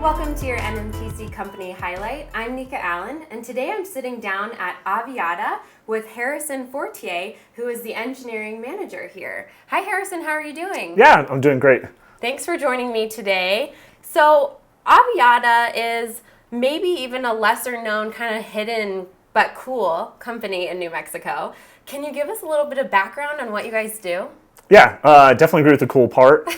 Welcome to your NMTC Company Highlight. I'm Nika Allen, and today I'm sitting down at Aviata with Harrison Fortier, who is the engineering manager here. Hi Harrison, how are you doing? Yeah, I'm doing great. Thanks for joining me today. So Aviata is maybe even a lesser known, kind of hidden but cool company in New Mexico. Can you give us a little bit of background on what you guys do? Yeah, definitely agree with the cool part.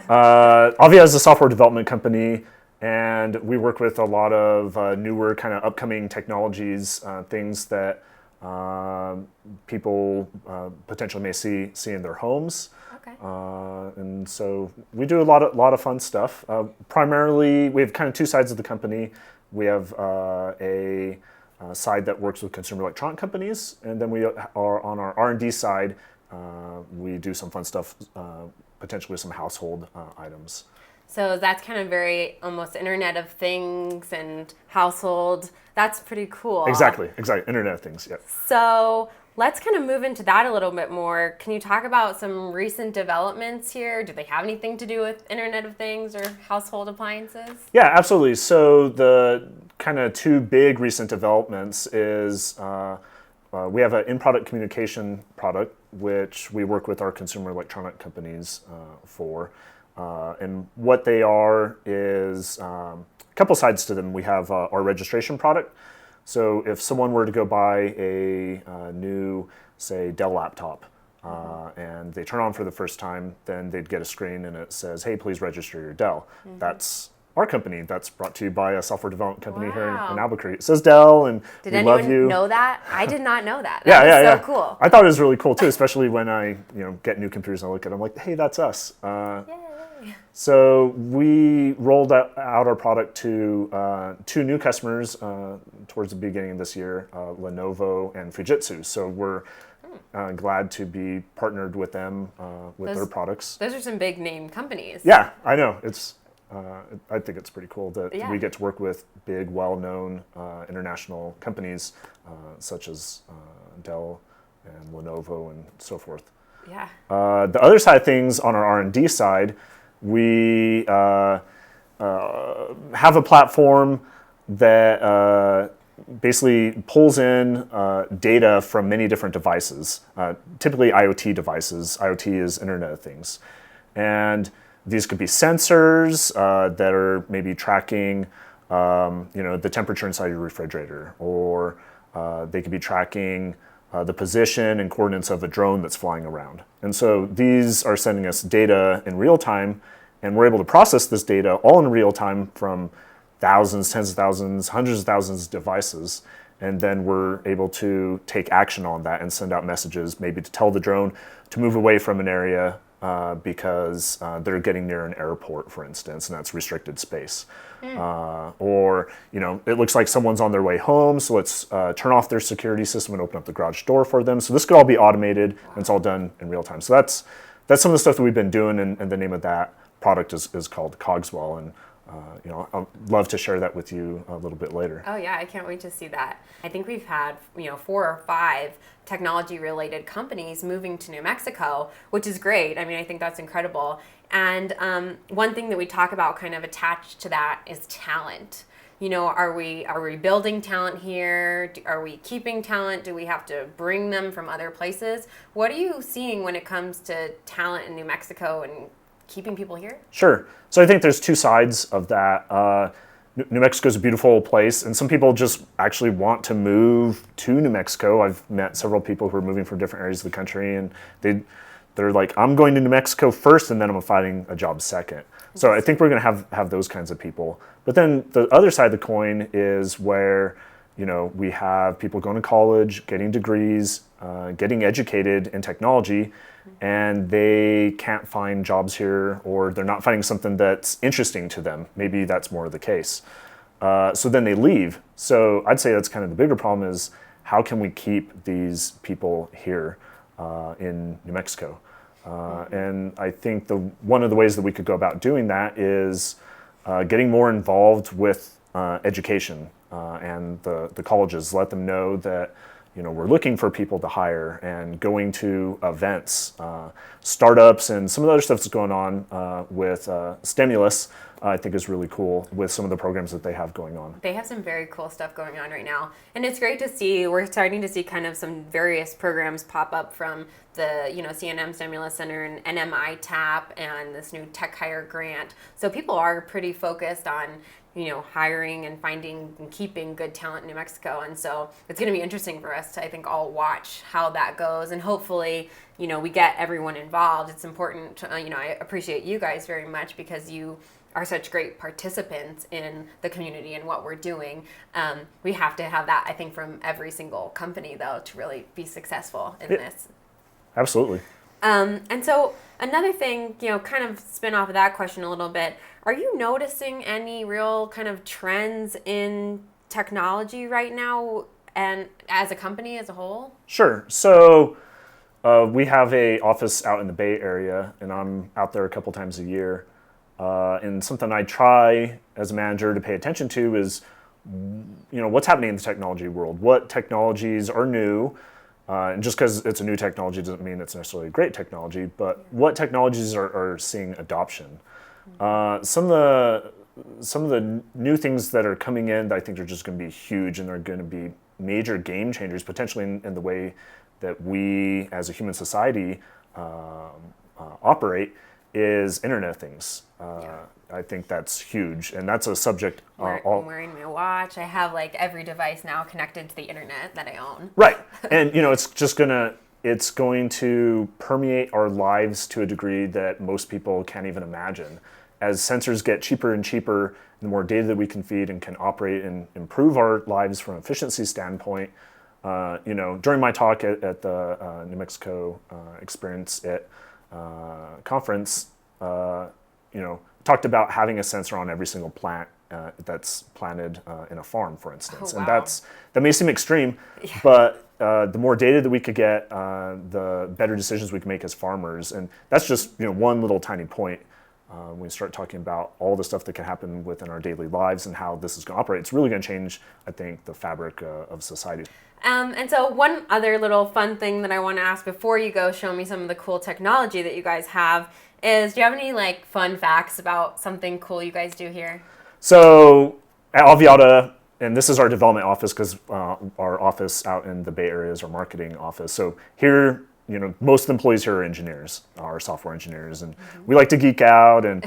Avia is a software development company, and we work with a lot of newer kind of upcoming technologies, things that people potentially may see in their homes. Okay. And so we do a lot of fun stuff. Primarily, we have kind of two sides of the company. We have a side that works with consumer electronic companies, and then we are on our R&D side. We do some fun stuff, potentially with some household items. So that's kind of very almost Internet of Things and household. That's pretty cool. Exactly. Internet of Things, yeah. So let's kind of move into that a little bit more. Can you talk about some recent developments here? Do they have anything to do with Internet of Things or household appliances? Yeah, absolutely. So the kind of two big recent developments is we have an in-product communication product, which we work with our consumer electronic companies for. And what they are is a couple sides to them. We have our registration product. So if someone were to go buy a new, say, Dell laptop, and they turn on for the first time, then they'd get a screen and it says, hey, please register your Dell. Mm-hmm. That's our company. That's brought to you by a software development company here in Albuquerque. It says Dell, and did we love you. Did anyone know that? I did not know that. That was so cool. I thought it was really cool too, especially when I get new computers and I look at them like, hey, that's us. Yay. So we rolled out our product to two new customers towards the beginning of this year, Lenovo and Fujitsu. So we're glad to be partnered with them with their products. Those are some big name companies. Yeah, I know. I think it's pretty cool that we get to work with big, well-known international companies such as Dell and Lenovo and so forth. Yeah. The other side of things on our R&D side, we have a platform that basically pulls in data from many different devices, typically IoT devices. IoT is Internet of Things. And these could be sensors that are maybe tracking the temperature inside your refrigerator, or they could be tracking the position and coordinates of a drone that's flying around. And so these are sending us data in real time, and we're able to process this data all in real time from thousands, tens of thousands, hundreds of thousands of devices. And then we're able to take action on that and send out messages, maybe to tell the drone to move away from an area because they're getting near an airport, for instance, and that's restricted space. Or, it looks like someone's on their way home, so let's turn off their security system and open up the garage door for them. So this could all be automated, and it's all done in real time. So that's some of the stuff that we've been doing, and the name of that product is called Cogswell, and I'd love to share that with you a little bit later. Oh yeah, I can't wait to see that. I think we've had 4 or 5 technology-related companies moving to New Mexico, which is great. I mean, I think that's incredible. And one thing that we talk about kind of attached to that is talent. Are we building talent here? Are we keeping talent? Do we have to bring them from other places? What are you seeing when it comes to talent in New Mexico and keeping people here? Sure. So I think there's two sides of that. New Mexico is a beautiful place, and some people just actually want to move to New Mexico. I've met several people who are moving from different areas of the country, and they're like, I'm going to New Mexico first, and then I'm finding a job second. So I think we're going to have those kinds of people. But then the other side of the coin is where we have people going to college, getting degrees, getting educated in technology, and they can't find jobs here, or they're not finding something that's interesting to them. Maybe that's more of the case. So then they leave. So I'd say that's kind of the bigger problem is how can we keep these people here in New Mexico? And I think one of the ways that we could go about doing that is getting more involved with education and the colleges. Let them know that we're looking for people to hire, and going to events, startups, and some of the other stuff that's going on with stimulus. I think is really cool with some of the programs that they have going on. They have some very cool stuff going on right now. And it's great to see, we're starting to see kind of some various programs pop up from the, CNM Stimulus Center and NMI TAP and this new Tech Hire grant. So people are pretty focused on, hiring and finding and keeping good talent in New Mexico. And so it's going to be interesting for us to, I think, all watch how that goes. And hopefully, we get everyone involved. It's important to, I appreciate you guys very much because you are such great participants in the community and what we're doing. We have to have that, I think, from every single company, though, to really be successful in this. Absolutely. And so another thing, kind of spin off of that question a little bit, are you noticing any real kind of trends in technology right now and as a company as a whole? Sure. So we have a office out in the Bay Area, and I'm out there a couple times a year. And something I try as a manager to pay attention to is, what's happening in the technology world. What technologies are new? And just because it's a new technology doesn't mean it's necessarily a great technology, but what technologies are seeing adoption? Some of the new things that are coming in that I think are just going to be huge and they're going to be major game changers potentially in the way that we as a human society operate is Internet of Things. I think that's huge, and that's a subject. I'm wearing my watch. I have every device now connected to the internet that I own. Right, and it's going to permeate our lives to a degree that most people can't even imagine. As sensors get cheaper and cheaper, the more data that we can feed and can operate and improve our lives from an efficiency standpoint. During my talk at the New Mexico Experience It conference, talked about having a sensor on every single plant that's planted in a farm, for instance. Oh, wow. And that may seem extreme, but the more data that we could get, the better decisions we can make as farmers. And that's just one little tiny point. When we start talking about all the stuff that can happen within our daily lives and how this is going to operate, it's really going to change, I think, the fabric of society. And so one other little fun thing that I want to ask before you go show me some of the cool technology that you guys have is, do you have any fun facts about something cool you guys do here? So at Aviata, and this is our development office because our office out in the Bay Area is our marketing office. So here, most of the employees here are engineers, are software engineers, and we like to geek out, and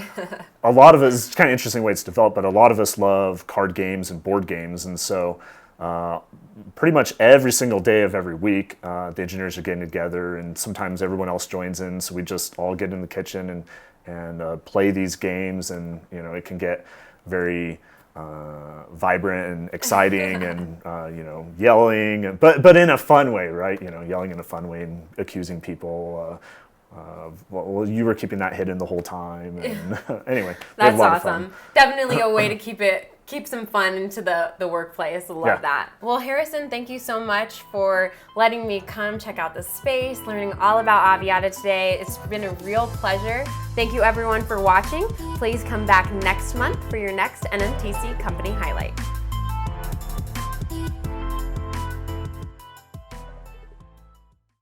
a lot of it is kind of interesting way it's developed, but a lot of us love card games and board games, and so pretty much every single day of every week, the engineers are getting together, and sometimes everyone else joins in, so we just all get in the kitchen and play these games, and it can get very vibrant and exciting and yelling, but in a fun way, right? Yelling in a fun way and accusing people. Well, you were keeping that hidden the whole time. And anyway, that's awesome. Definitely a way to keep some fun into the workplace. Love that. Well, Harrison, thank you so much for letting me come check out the space, learning all about Aviata today. It's been a real pleasure. Thank you everyone for watching. Please come back next month for your next NMTC Company Highlight.